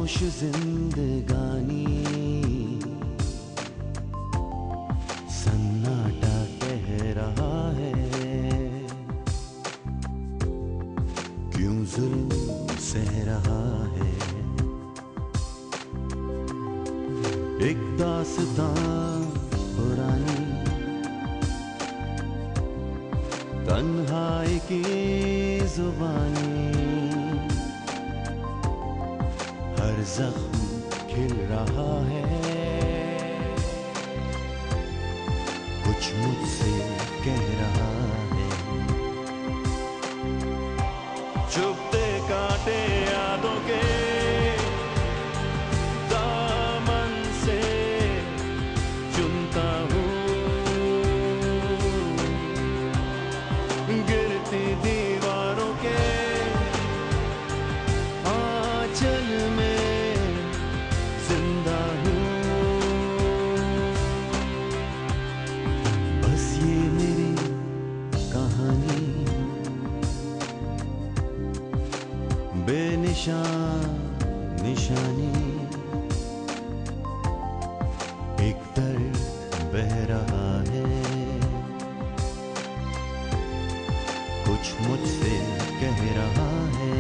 खामोश जिंदगानी, सन्नाटा कह रहा है, क्यों जुल्म सह रहा है। एक दास्तां पुरानी, तन्हाई की जुबानी, हर जख्म खिल रहा है, कुछ मुझसे कह रहा है। चुभते कांटे यादों के दामन से चुनता हूँ, गिरती दीवारों के आंचल में जिंदा हूँ। बस ये मेरी कहानी, बेनिशान निशानी, एक दर्द बह रहा है, कुछ मुझसे कह रहा है।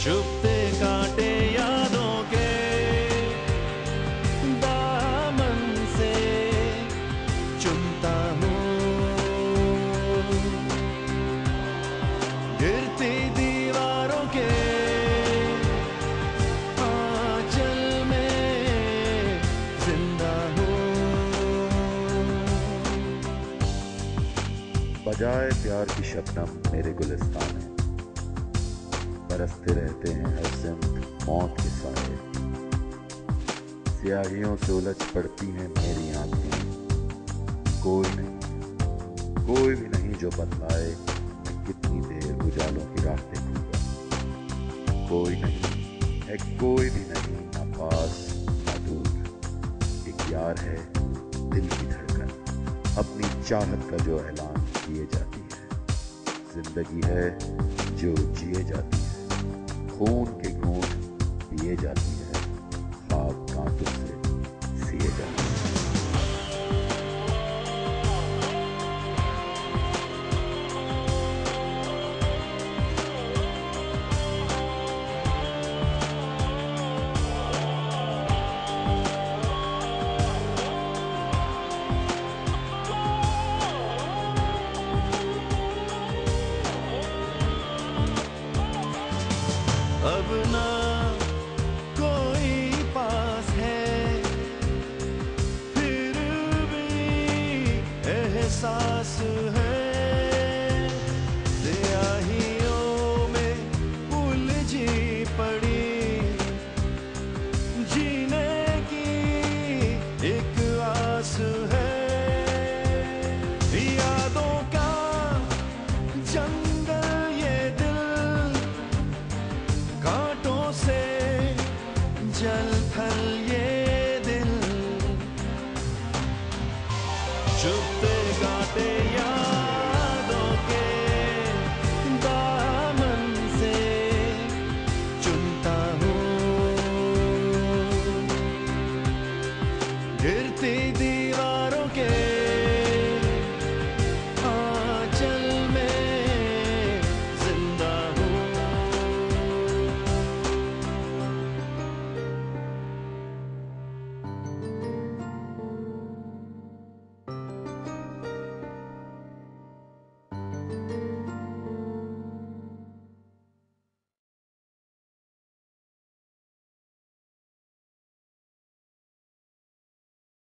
चुभते कांटे यादों के दामन से चुनता हूँ, गिरती दीवारों के आंचल में जिंदा हूँ। बजाए प्यार की शबनम मेरे गुलिस्तान है, बरसते रहते हैं हर सिमत मौत के साए। स्याहियों से उलझ पड़ती हैं मेरी आंखें, कोई भी नहीं जो बतलाए मैं कितनी देर उजालों की राह देखूंगा। कोई नहीं है, कोई भी नहीं, ना पास ना दूर। एक यार है दिल की धड़कन, अपनी चाहत का जो ऐलान किए जाती है। जिंदगी है जो जिए जाती है, खून के घूंट पिए जाती है, ख्वाब कांटों से सिए जाती है। अब ना कोई पास है, फिर भी एहसास है।